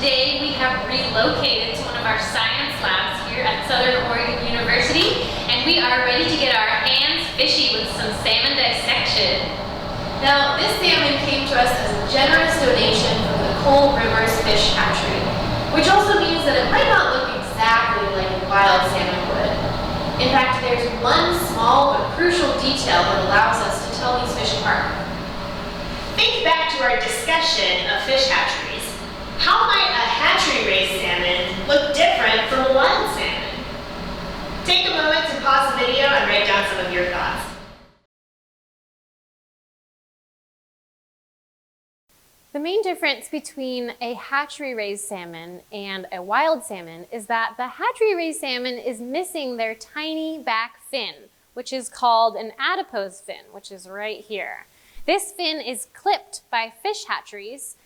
today we have relocated to one of our science labs here at Southern Oregon University, and we are ready to get our hands fishy with some salmon dissection. Now, this salmon came to us as a generous donation from the Cold Rivers Fish Hatchery, which also means that it might not look exactly like a wild salmon would. In fact, there's one small but crucial detail that allows us to tell these fish apart. Think back to our discussion of fish hatcheries. How might a hatchery-raised salmon look different from a wild salmon? Take a moment to pause the video and write down some of your thoughts. The main difference between a hatchery-raised salmon and a wild salmon is that the hatchery-raised salmon is missing their tiny back fin, which is called an adipose fin, which is right here. This fin is clipped by fish hatcheries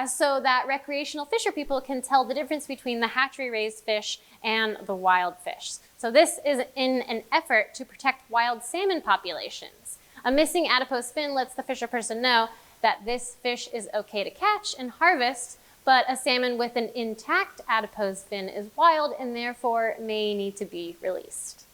so that recreational fisher people can tell the difference between the hatchery-raised fish and the wild fish. So this is in an effort to protect wild salmon populations. A missing adipose fin lets the fisher person know that this fish is okay to catch and harvest, but a salmon with an intact adipose fin is wild and therefore may need to be released.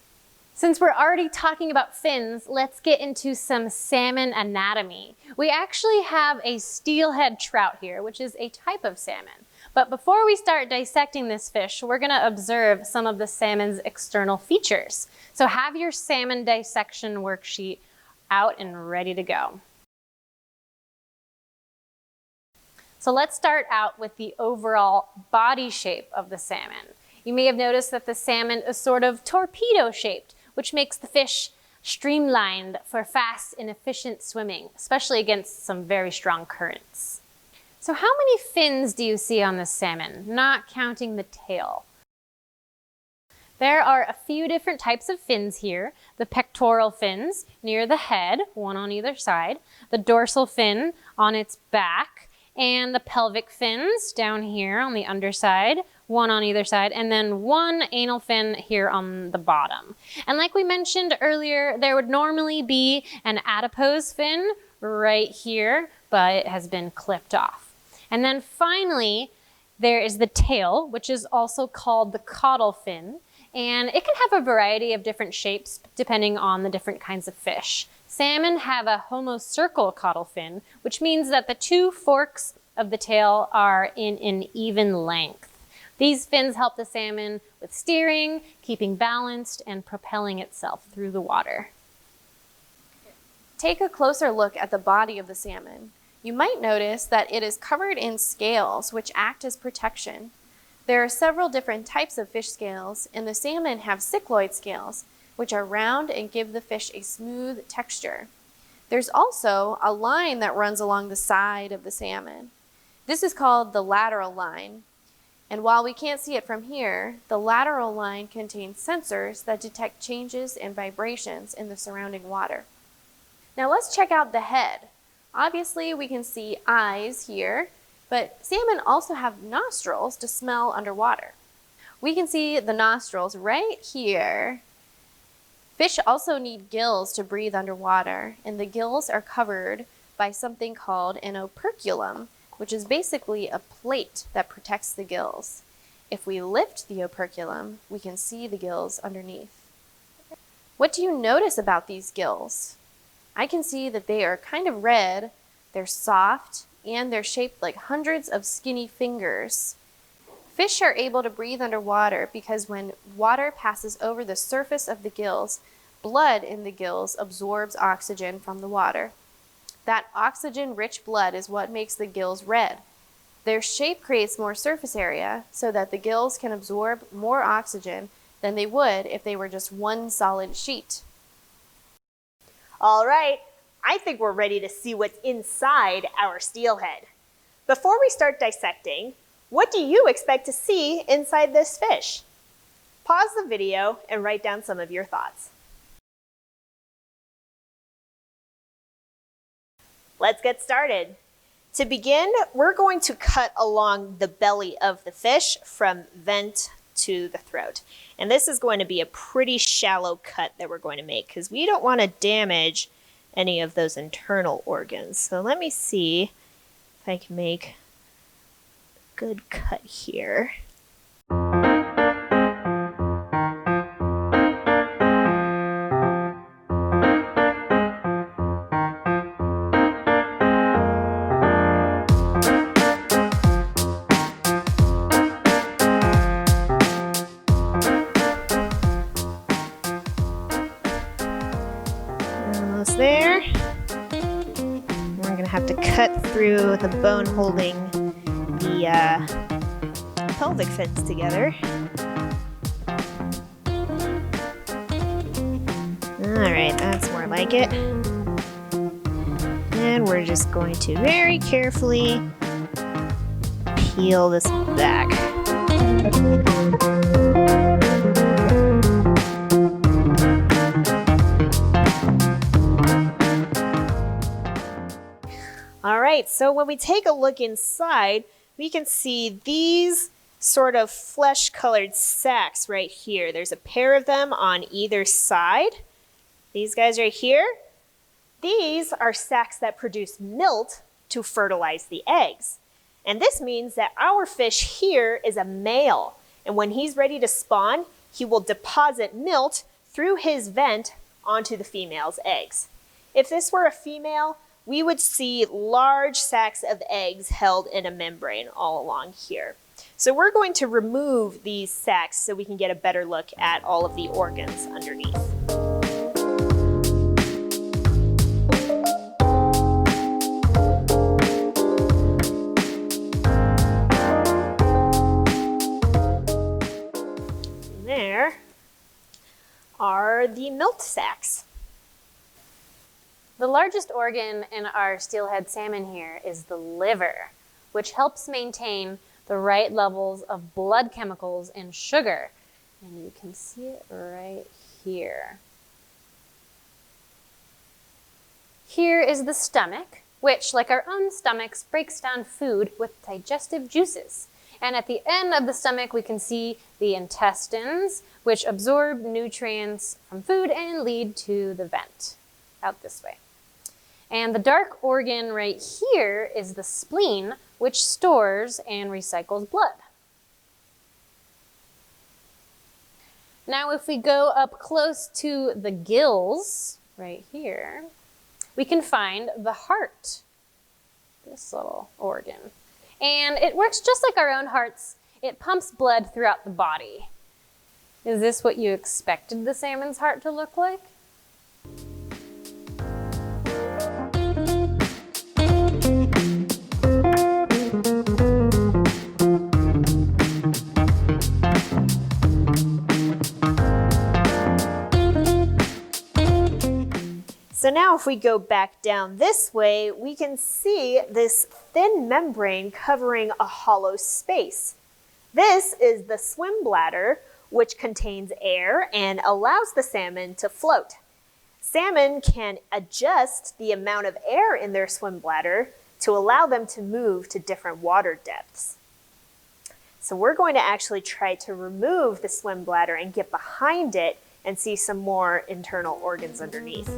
Since we're already talking about fins, let's get into some salmon anatomy. We actually have a steelhead trout here, which is a type of salmon. But before we start dissecting this fish, we're gonna observe some of the salmon's external features. So have your salmon dissection worksheet out and ready to go. So let's start out with the overall body shape of the salmon. You may have noticed that the salmon is sort of torpedo-shaped, which makes the fish streamlined for fast and efficient swimming, especially against some very strong currents. So how many fins do you see on this salmon, not counting the tail? There are a few different types of fins here. The pectoral fins near the head, one on either side, the dorsal fin on its back, and the pelvic fins down here on the underside, one on either side, and then one anal fin here on the bottom. And like we mentioned earlier, there would normally be an adipose fin right here, but it has been clipped off. And then finally, there is the tail, which is also called the caudal fin, and it can have a variety of different shapes depending on the different kinds of fish. Salmon have a homocercal caudal fin, which means that the two forks of the tail are in an even length. These fins help the salmon with steering, keeping balanced, and propelling itself through the water. Take a closer look at the body of the salmon. You might notice that it is covered in scales which act as protection. There are several different types of fish scales, and the salmon have cycloid scales, which are round and give the fish a smooth texture. There's also a line that runs along the side of the salmon. This is called the lateral line. And while we can't see it from here, the lateral line contains sensors that detect changes and vibrations in the surrounding water. Now let's check out the head. Obviously we can see eyes here, but salmon also have nostrils to smell underwater. We can see the nostrils right here. Fish also need gills to breathe underwater, and the gills are covered by something called an operculum, which is basically a plate that protects the gills. If we lift the operculum, we can see the gills underneath. What do you notice about these gills? I can see that they are kind of red, they're soft, and they're shaped like hundreds of skinny fingers. Fish are able to breathe underwater because when water passes over the surface of the gills, blood in the gills absorbs oxygen from the water. That oxygen-rich blood is what makes the gills red. Their shape creates more surface area so that the gills can absorb more oxygen than they would if they were just one solid sheet. All right, I think we're ready to see what's inside our steelhead. Before we start dissecting, what do you expect to see inside this fish? Pause the video and write down some of your thoughts. Let's get started. To begin, we're going to cut along the belly of the fish from vent to the throat. And this is going to be a pretty shallow cut that we're going to make because we don't want to damage any of those internal organs. So let me see if I can make a good cut here. Almost there. We're going to have to cut through the bone holding the pelvic fins together. Alright, that's more like it. And we're just going to very carefully peel this back. Alright, so when we take a look inside, we can see these sort of flesh-colored sacs right here. There's a pair of them on either side. These guys right here, these are sacs that produce milt to fertilize the eggs. And this means that our fish here is a male. And when he's ready to spawn, he will deposit milt through his vent onto the female's eggs. If this were a female, we would see large sacs of eggs held in a membrane all along here. So we're going to remove these sacs so we can get a better look at all of the organs underneath. There are the milt sacs. The largest organ in our steelhead salmon here is the liver, which helps maintain the right levels of blood chemicals and sugar. And you can see it right here. Here is the stomach, which, like our own stomachs, breaks down food with digestive juices. And at the end of the stomach, we can see the intestines, which absorb nutrients from food and lead to the vent out this way. And the dark organ right here is the spleen, which stores and recycles blood. Now, if we go up close to the gills, right here, we can find the heart, this little organ. And it works just like our own hearts. It pumps blood throughout the body. Is this what you expected the salmon's heart to look like? So now if we go back down this way, we can see this thin membrane covering a hollow space. This is the swim bladder, which contains air and allows the salmon to float. Salmon can adjust the amount of air in their swim bladder to allow them to move to different water depths. So we're going to actually try to remove the swim bladder and get behind it and see some more internal organs underneath.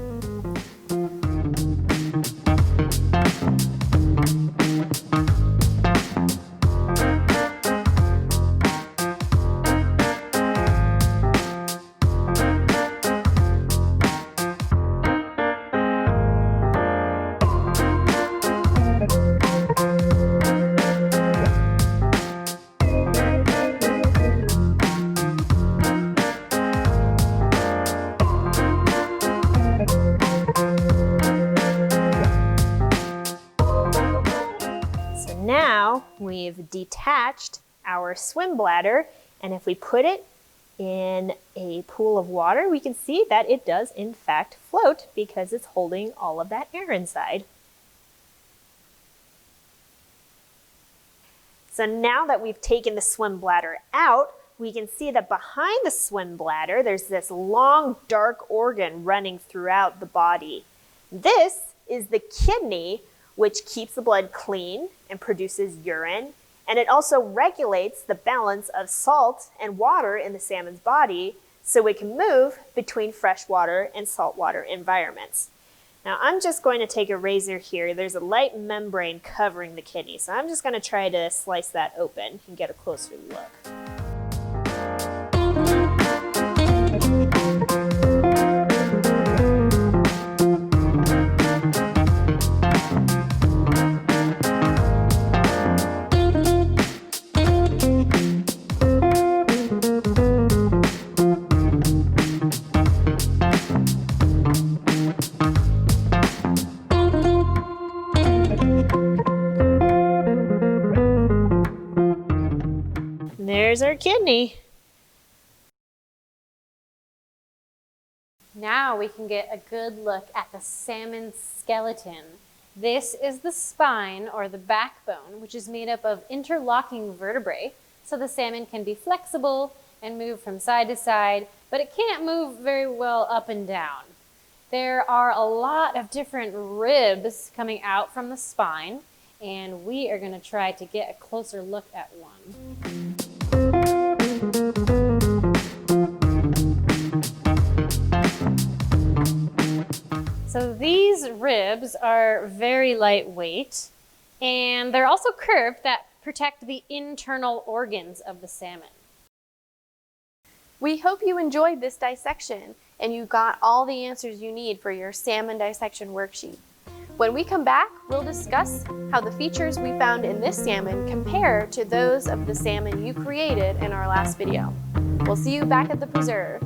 Now we've detached our swim bladder, and if we put it in a pool of water, we can see that it does in fact float because it's holding all of that air inside. So now that we've taken the swim bladder out, we can see that behind the swim bladder, there's this long dark organ running throughout the body. This is the kidney, which keeps the blood clean and produces urine, and it also regulates the balance of salt and water in the salmon's body so it can move between freshwater and saltwater environments. Now I'm just going to take a razor here. There's a light membrane covering the kidney, so I'm just going to try to slice that open and get a closer look. There's our kidney. Now we can get a good look at the salmon skeleton. This is the spine or the backbone, which is made up of interlocking vertebrae, so the salmon can be flexible and move from side to side, but it can't move very well up and down. There are a lot of different ribs coming out from the spine, and we are going to try to get a closer look at one. So these ribs are very lightweight, and they're also curved that protect the internal organs of the salmon. We hope you enjoyed this dissection and you got all the answers you need for your salmon dissection worksheet. When we come back, we'll discuss how the features we found in this salmon compare to those of the salmon you created in our last video. We'll see you back at the preserve.